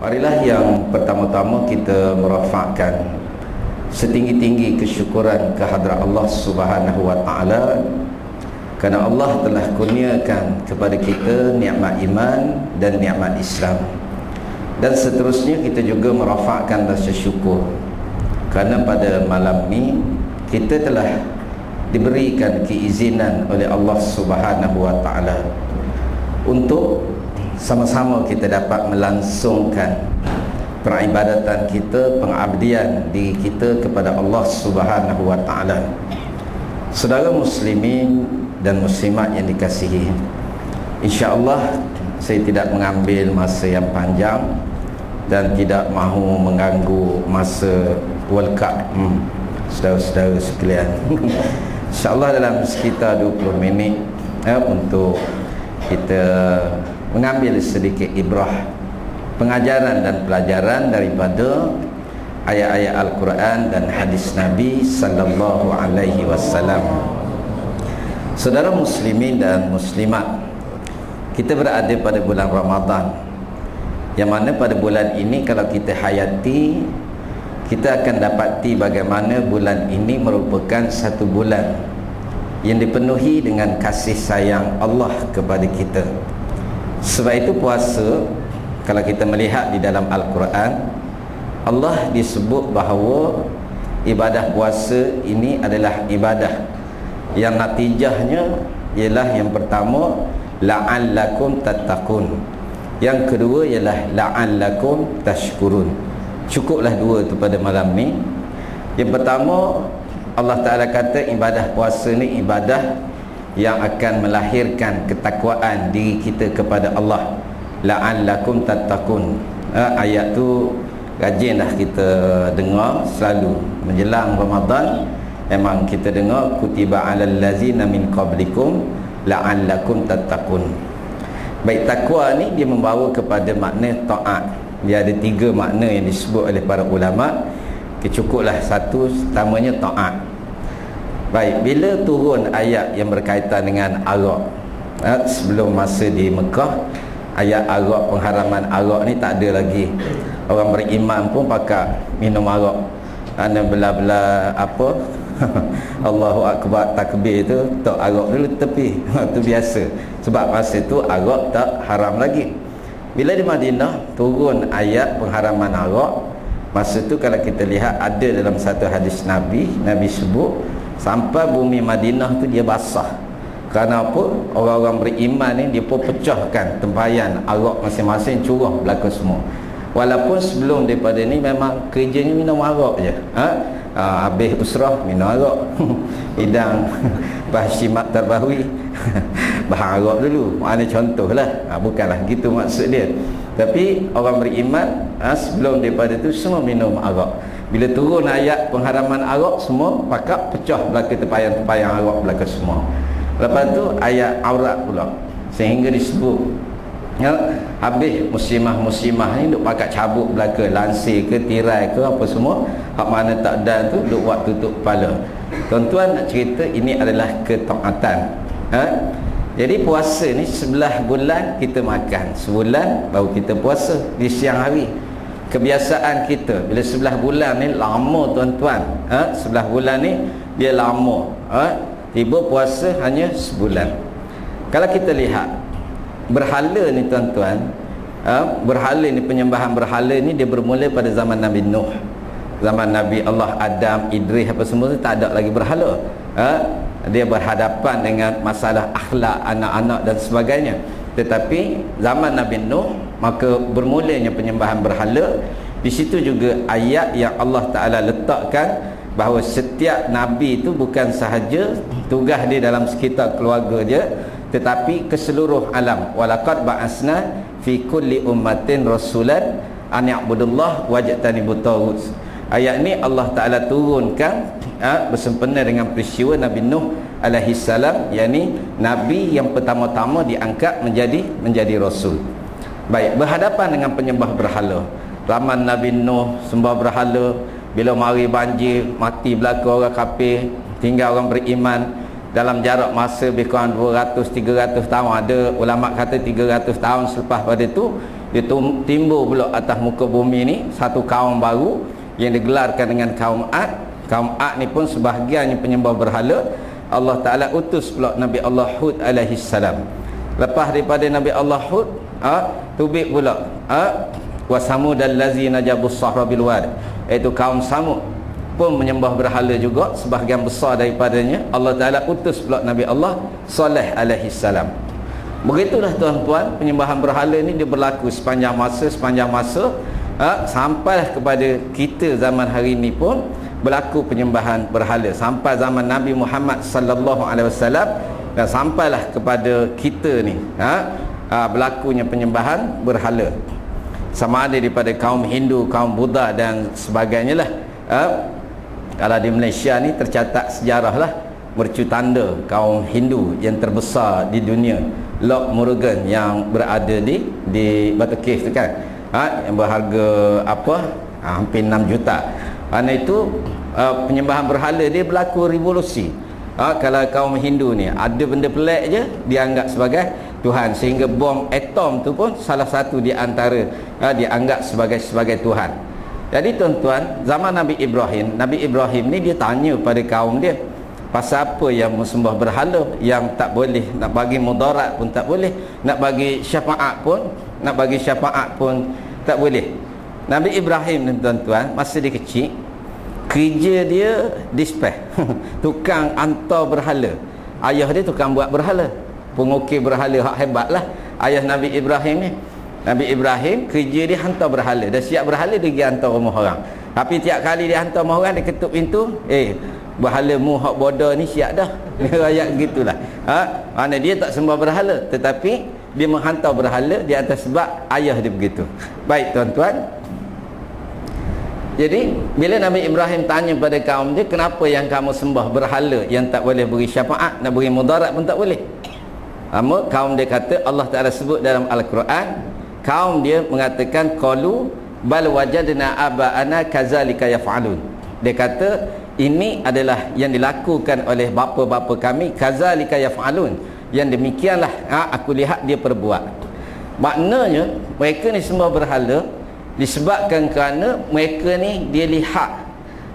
Marilah yang pertama-tama kita merafakkan setinggi-tinggi kesyukuran kehadrat Allah Subhanahu wa taala kerana Allah telah kurniakan kepada kita nikmat iman dan nikmat Islam. Dan seterusnya kita juga merafakkan rasa syukur kerana pada malam ni kita telah diberikan keizinan oleh Allah Subhanahu wa taala untuk sama-sama kita dapat melangsungkan peribadatan kita, pengabdian diri kita kepada Allah Subhanahu wa taala. Saudara muslimin dan muslimat yang dikasihi, insya-Allah saya tidak mengambil masa yang panjang dan tidak mahu mengganggu masa World Cup saudara-saudara sekalian. Insya-Allah dalam sekitar 20 minit untuk kita mengambil sedikit ibrah, pengajaran dan pelajaran daripada ayat-ayat Al-Quran dan hadis Nabi sallallahu alaihi wasallam. Saudara muslimin dan muslimat, kita berada pada bulan Ramadan, yang mana pada bulan ini kalau kita hayati, kita akan dapati bagaimana bulan ini merupakan satu bulan yang dipenuhi dengan kasih sayang Allah kepada kita. Sebab itu puasa, kalau kita melihat di dalam Al-Quran, Allah disebut bahawa ibadah puasa ini adalah ibadah yang natijahnya ialah yang pertama la'allakum tattaqun, yang kedua ialah la'allakum tashkurun. Cukuplah dua tu pada malam ni. Yang pertama, Allah Ta'ala kata ibadah puasa ni ibadah yang akan melahirkan ketakwaan diri kita kepada Allah. La'allakum tattaqun. Ayat tu rajinlah kita dengar selalu menjelang Ramadan. Memang kita dengar kutiba 'alal ladzina min qablikum la'allakum tattaqun. Baik, takwa ni dia membawa kepada makna taat. Dia ada tiga makna yang disebut oleh para ulama. Cukuplah satu, pertamanya taat. Baik, bila turun ayat yang berkaitan dengan arak, sebelum masa di Mekah, ayat arak, pengharaman arak ni tak ada lagi. Orang beriman pun pakai minum arak. Ana bela-bela apa Allahu Akbar takbir tu, tak arak dulu tepi. Itu biasa. Sebab masa tu arak tak haram lagi. Bila di Madinah turun ayat pengharaman arak, masa tu kalau kita lihat ada dalam satu hadis Nabi sebut sampai bumi Madinah tu dia basah. Kerana apa? Orang-orang beriman ni dia pun pecahkan tempayan arak masing-masing, curah belaka semua. Walaupun sebelum daripada ni memang kerjanya minum arak je. Habis usrah minum arak. Hidang Bahsyimat Tarbawi bahan arak dulu. Maknanya contohlah. Bukanlah gitu maksud dia. Tapi orang beriman sebelum daripada tu semua minum arak. Bila turun ayat pengharaman arak, semua pakak pecah belaka tempayan-tempayan arak belaka semua. Lepas tu ayat aurat pula, sehingga disebut habis muslimah-muslimah ni duk pakat cabut belaka lansir ke tirai ke apa semua, hak mana tak dan tu duk buat tutup kepala. Tuan-tuan nak cerita ini adalah ketaatan. Jadi puasa ni 11 bulan kita makan, sebulan baru kita puasa di siang hari. Kebiasaan kita bila 11 bulan ni lama tuan-tuan, 11 bulan ni dia lama, tiba puasa hanya sebulan. Kalau kita lihat berhala ni tuan-tuan, berhala ni, penyembahan berhala ni dia bermula pada zaman Nabi Nuh, zaman Nabi Allah Adam, Idris apa semua tu tak ada lagi berhala. Dia berhadapan dengan masalah akhlak anak-anak dan sebagainya. Tetapi zaman Nabi Nuh maka bermulanya penyembahan berhala. Di situ juga ayat yang Allah Ta'ala letakkan bahawa setiap Nabi itu bukan sahaja tugas dia dalam sekitar keluarga dia, tetapi ke seluruh alam. Walaqad ba'asna fi kulli ummatin rasulan an ya'budullah wajtanibut taghut. Ayat ni Allah Ta'ala turunkan bersempena dengan peristiwa Nabi Nuh alaihi salam, yakni Nabi yang pertama-tama diangkat menjadi Rasul. Baik, berhadapan dengan penyembah berhala. Zaman Nabi Nuh sembah berhala, bila mari banjir, mati belaka orang kafir, tinggal orang beriman. Dalam jarak masa lebih kurang 200-300 tahun, ada ulama kata 300 tahun selepas pada itu, dia timbul pula atas muka bumi ni satu kaum baru yang digelarkan dengan kaum Ad. Kaum Ad ni pun sebahagiannya penyembah berhala. Allah Ta'ala utus pula Nabi Allah Hud alaihi salam. Lepas daripada Nabi Allah Hud, tubik pula wa samud allazina jabus sahra bil wad, iaitu kaum Samud pun menyembah berhala juga, sebahagian besar daripadanya. Allah Ta'ala utus pula Nabi Allah Saleh alaihi salam. Begitulah tuan-tuan, penyembahan berhala ni dia berlaku sepanjang masa sampai kepada kita zaman hari ini pun berlaku penyembahan berhala, sampai zaman Nabi Muhammad sallallahu alaihi wasallam, dan sampailah kepada kita ni berlakunya penyembahan berhala, sama ada daripada kaum Hindu, kaum Buddha dan sebagainya lah. Kalau di Malaysia ni tercatat sejarah lah, mercu tanda kaum Hindu yang terbesar di dunia, Lord Murugan, yang berada di Batu Cave tu kan, yang berharga hampir 6 juta. Kerana itu penyembahan berhala dia berlaku revolusi. Kalau kaum Hindu ni ada benda pelik je dia anggap sebagai Tuhan, sehingga bom atom tu pun salah satu di antara dia anggap sebagai Tuhan. Jadi tuan-tuan, zaman Nabi Ibrahim ni dia tanya pada kaum dia, pasal apa yang sembah berhala, yang tak boleh nak bagi mudarat pun tak boleh, nak bagi syafaat pun tak boleh. Nabi Ibrahim tuan-tuan, masa dia kecil, kerja dia dispatch tukang hantar berhala. Ayah dia tukang buat berhala, pengukir berhala hak hebat lah ayah Nabi Ibrahim ni. Nabi Ibrahim kerja dia hantar berhala, dah siap berhala dia pergi hantar rumah orang. Tapi tiap kali dia hantar rumah orang, dia ketuk pintu, berhala mu hak bodoh ni siap dah. Ayat gitulah. Mana dia tak sembah berhala, tetapi dia menghantar berhala di atas sebab ayah dia begitu. Baik tuan-tuan, jadi bila Nabi Ibrahim tanya pada kaum dia, kenapa yang kamu sembah berhala yang tak boleh beri syafaat, nak beri mudarat pun tak boleh? Kaum dia kata, Allah Ta'ala sebut dalam Al-Quran, kaum dia mengatakan qalu bal wajadna aba'ana kazalika yaf'alun. Dia kata ini adalah yang dilakukan oleh bapa-bapa kami, kazalika yaf'alun, yang demikianlah aku lihat dia perbuat. Maknanya mereka ni sembah berhala disebabkan kerana mereka ni dia lihat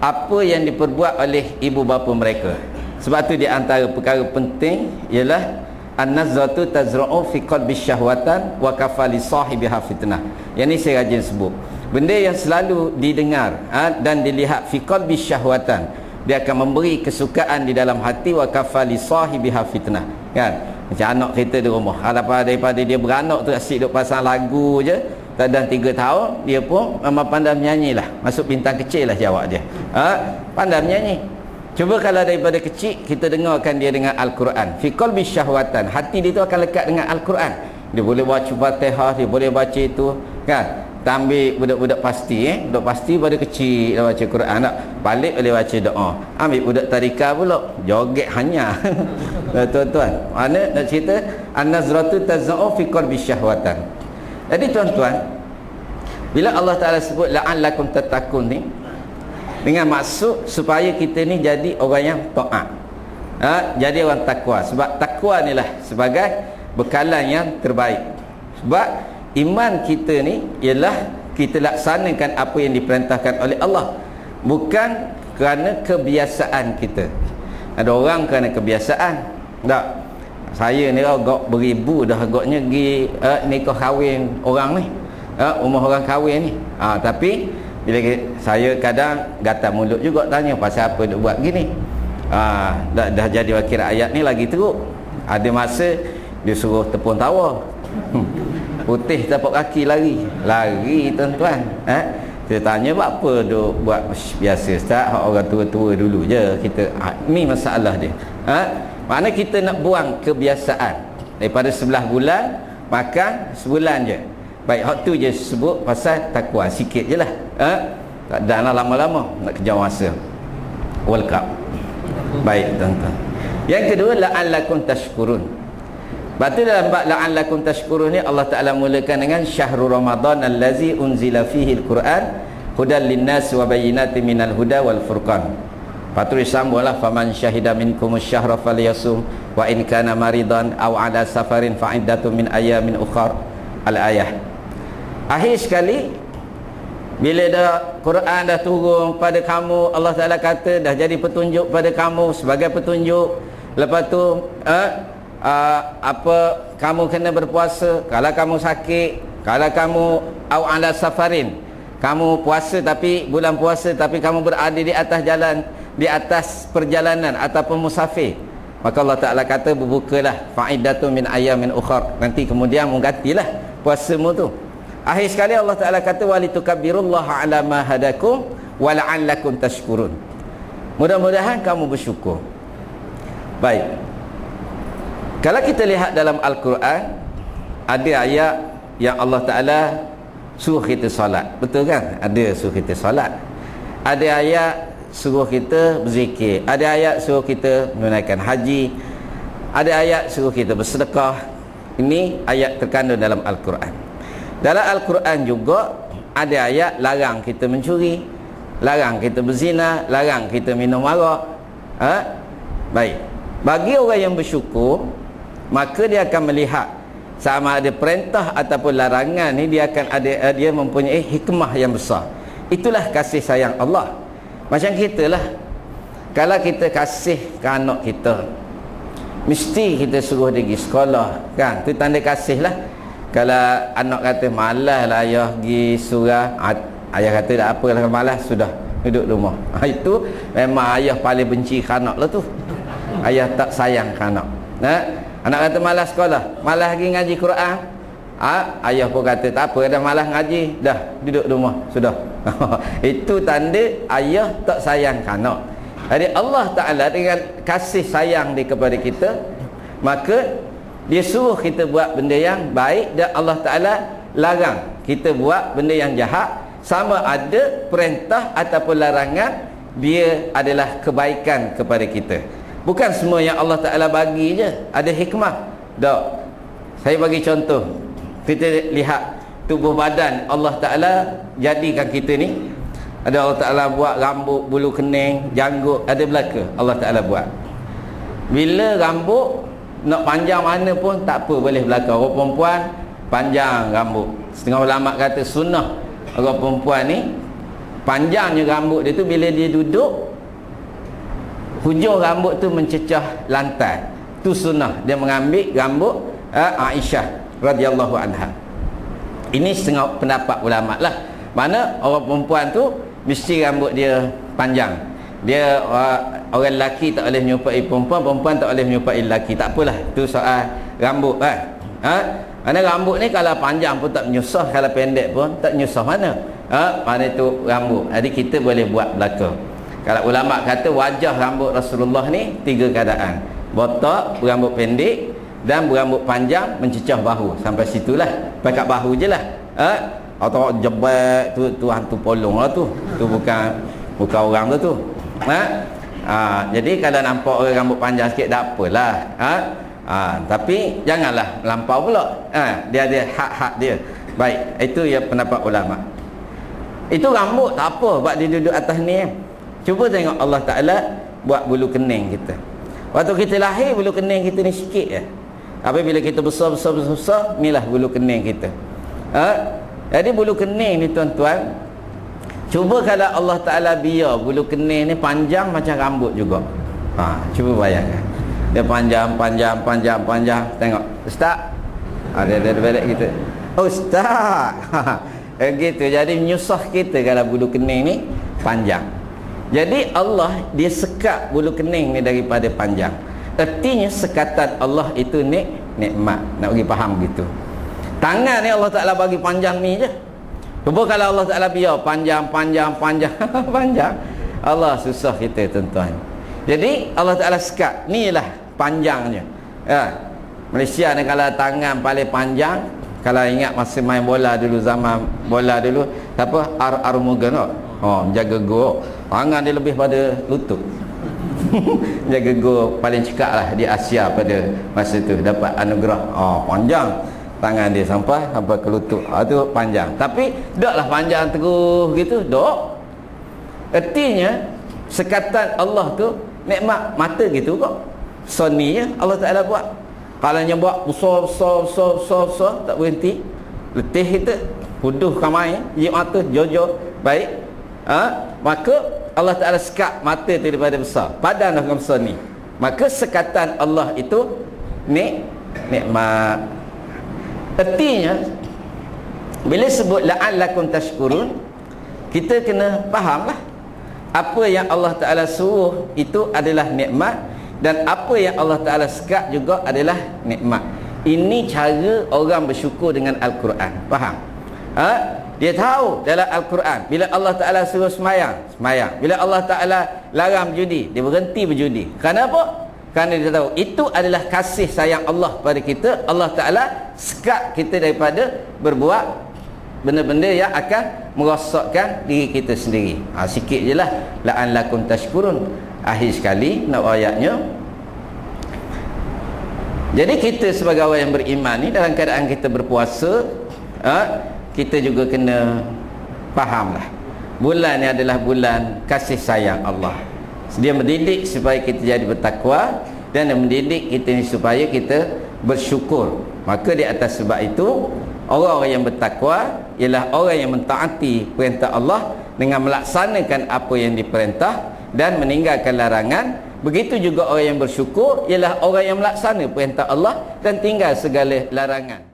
apa yang diperbuat oleh ibu bapa mereka. Sebab tu di antara perkara penting ialah an-nazratu tazra'u fi qalbi syahwatan wa kafali sahibiha fitnah. Yang ni saya rajin sebut, benda yang selalu didengar dan dilihat fi qalbi syahwatan, dia akan memberi kesukaan di dalam hati, wa kafali sahibiha fitnah, kan? Macam anak kita di rumah, daripada dia beranak tu asyik duk pasang lagu je, tak ada 3 tahun dia pun memang pandai menyanyi lah, masuk bintang kecil lah jawab dia, pandai menyanyi. Cuba kalau daripada kecil kita dengarkan dia dengan Al-Quran, fi qalbi syahwatan, hati dia tu akan lekat dengan Al-Quran. Dia boleh baca Fatihah, dia boleh baca itu, kan? Ambil budak-budak pasti, budak pasti pada kecil dah baca Quran, tak balik boleh baca doa. Ambil budak tadika pula joget hanya tuan-tuan, mana nak cerita an-nazratu taz'u fi qalbi syahwatan. Jadi tuan-tuan, bila Allah Ta'ala sebut la'allakum tattaqun ni, dengan maksud supaya kita ni jadi orang yang taat, jadi orang takwa. Sebab takwa ni lah sebagai bekalan yang terbaik. Sebab iman kita ni ialah kita laksanakan apa yang diperintahkan oleh Allah, bukan kerana kebiasaan kita. Ada orang kerana kebiasaan, tak, saya ni agak beribu dah agaknya pergi nikah kahwin orang ni, rumah orang kahwin ni, tapi bila saya kadang gatal mulut juga tanya pasal apa dia buat gini. Dah jadi wakil rakyat ni lagi teruk. Ada masa dia suruh tepung tawa, putih tapak kaki lari tuan-tuan. Saya tanya apa dia buat? Biasa Ustaz, orang tua-tua dulu je kita. Ni masalah dia. Mana kita nak buang kebiasaan daripada 11 bulan makan sebulan je. Baik, hak tu je sebut pasal takwa, sikit je lah. Tak ada lah lama-lama nak kejar masa World Cup. Baik tuan-tuan, yang kedua la'allakum tashkurun. Lepas tu dalam bab la'allakum tashkurun ni Allah Ta'ala mulakan dengan syahrul Ramadan allazi unzila fihi al-Quran hudan linnas wa bayyinatin minal huda wal furqan. Lepas tu disambunglah faman syahida minkum asy-syahra falyasum wa in kana maridan aw ala safarin fa'iddatun min ayamin ukhra, al-ayah. Akhir sekali bila dah Quran dah turun pada kamu, Allah Ta'ala kata dah jadi petunjuk pada kamu sebagai petunjuk. Lepas tu apa, kamu kena berpuasa kalau kamu sakit, kalau kamu au ala safarin, kamu puasa tapi bulan puasa tapi kamu berada di atas jalan, di atas perjalanan ataupun musafir, maka Allah Ta'ala kata berbukalah fa'idatu min ayamin ukhar, nanti kemudian menggantilah puasamu tu. Akhir sekali Allah Ta'ala kata walitukabbirullaha ala ma hadakum wa la'allakum tashkurun. Mudah-mudahan kamu bersyukur. Baik, kalau kita lihat dalam Al-Quran ada ayat yang Allah Ta'ala suruh kita solat, betul kan? Ada suruh kita solat, ada ayat suruh kita berzikir, ada ayat suruh kita menunaikan haji, ada ayat suruh kita bersedekah. Ini ayat terkandung dalam Al-Quran. Dalam Al-Quran juga ada ayat larang kita mencuri, larang kita berzina, larang kita minum arak. Baik, bagi orang yang bersyukur, maka dia akan melihat sama ada perintah ataupun larangan ni dia akan ada, dia mempunyai hikmah yang besar. Itulah kasih sayang Allah. Macam kita lah, kalau kita kasih ke anak kita, mesti kita suruh dia pergi sekolah, kan? Itu tanda kasih lah. Kalau anak kata malas lah ayah pergi surah, ayah kata tak apa lah, malas sudah duduk rumah. Itu memang ayah paling benci ke anak lah tu. Ayah tak sayang ke anak. Anak kata malas sekolah, malas pergi ngaji Quran, ayah pun kata tak apa dah, malas ngaji, dah duduk rumah sudah. Itu tanda ayah tak sayang ke anak. Jadi Allah Ta'ala dengan kasih sayang dia kepada kita, maka dia suruh kita buat benda yang baik, dan Allah Ta'ala larang kita buat benda yang jahat. Sama ada perintah ataupun larangan, dia adalah kebaikan kepada kita. Bukan semua yang Allah Ta'ala bagi je ada hikmah. Tak. Saya bagi contoh. Kita lihat tubuh badan Allah Ta'ala jadikan kita ni. Ada Allah Ta'ala buat rambut, bulu kening, janggut, ada belaka Allah Ta'ala buat. Bila rambut nak panjang mana pun tak apa, boleh belaka. Orang perempuan panjang rambut. Setengah ulama kata sunnah orang perempuan ni panjangnya rambut dia tu, bila dia duduk hujung rambut tu mencecah lantai. Tu sunnah. Dia mengambil rambut Aisyah radhiyallahu anha. Ini setengah pendapat ulama lah. Mana orang perempuan tu mesti rambut dia panjang. Dia orang lelaki tak boleh menyupai perempuan, perempuan tak boleh menyupai lelaki. Tak apalah, tu soal rambut kan. Mana rambut ni kalau panjang pun tak menyusah, kalau pendek pun tak menyusah mana. Mana tu rambut. Jadi kita boleh buat belaka. Kalau ulama kata wajah rambut Rasulullah ni 3 keadaan. Botak, berambut pendek, dan berambut panjang mencecah bahu. Sampai situlah. Pakat bahu je lah. Atau jebak tu hantu polong lah tu. Tu bukan orang tu. Jadi kalau nampak orang rambut panjang sikit tak apalah. Tapi janganlah lampau pula. Dia ada hak-hak dia. Baik, itu ya pendapat ulama. Itu rambut tak apa buat dia duduk atas ni. Cuba tengok Allah Ta'ala buat bulu kening kita. Waktu kita lahir bulu kening kita ni sikit je. Tapi bila kita besar, inilah bulu kening kita. Jadi bulu kening ni tuan-tuan, cuba kalau Allah Ta'ala biar bulu kening ni panjang macam rambut juga. Cuba bayangkan. Dia panjang. Tengok. Ustaz. Dia balik kita. Oh Ustaz. Gitu. Jadi menyusah kita kalau bulu kening ni panjang. Jadi Allah dia sekat bulu kening ni daripada panjang. Artinya sekatan Allah itu nikmat. Nak bagi faham gitu. Tangan ni Allah Ta'ala bagi panjang ni je. Cuba kalau Allah Ta'ala biar panjang. Panjang. Allah susah kita tuan-tuan. Jadi Allah Ta'ala sekat. Ni lah panjangnya. Malaysia ni kalau tangan paling panjang, kalau ingat masa main bola dulu, zaman bola dulu, siapa? Armugan tak? Menjaga gol. Tangan dia lebih pada lutut. Menjaga gol paling cekak lah di Asia pada masa tu. Dapat anugerah. Panjang tangan dia sampai ke lutut. Itu panjang. Tapi taklah panjang terus gitu. Tak. Artinya sekatan Allah tu nikmat mata gitu kok. Sony ya Allah Ta'ala buat. Kalau yang buat besar tak berhenti, letih kita. huduh kamai mata jojo baik, maka Allah Ta'ala sekat mata tu daripada besar, padan dah besar ni, maka sekatan Allah itu nikmat. Artinya bila sebut la'allakum tashkurun, kita kena fahamlah apa yang Allah Ta'ala suruh itu adalah nikmat, dan apa yang Allah Ta'ala sekat juga adalah nikmat. Ini cara orang bersyukur dengan Al-Quran. Faham? Dia tahu dalam Al-Quran bila Allah Ta'ala suruh semayang, bila Allah Ta'ala larang berjudi, dia berhenti berjudi. Kenapa? Kerana dia tahu itu adalah kasih sayang Allah pada kita. Allah Ta'ala sekat kita daripada berbuat benda-benda yang akan merosakkan diri kita sendiri. Sikit je lah, la'allakum tashkurun. Akhir sekali nak ayatnya, jadi kita sebagai orang yang beriman ni, dalam keadaan kita berpuasa, kita juga kena fahamlah bulan ni adalah bulan kasih sayang Allah. Dia mendidik supaya kita jadi bertakwa, dan dia mendidik kita ni supaya kita bersyukur. Maka di atas sebab itu, orang-orang yang bertakwa ialah orang yang mentaati perintah Allah dengan melaksanakan apa yang diperintah dan meninggalkan larangan. Begitu juga orang yang bersyukur ialah orang yang melaksana perintah Allah dan tinggal segala larangan.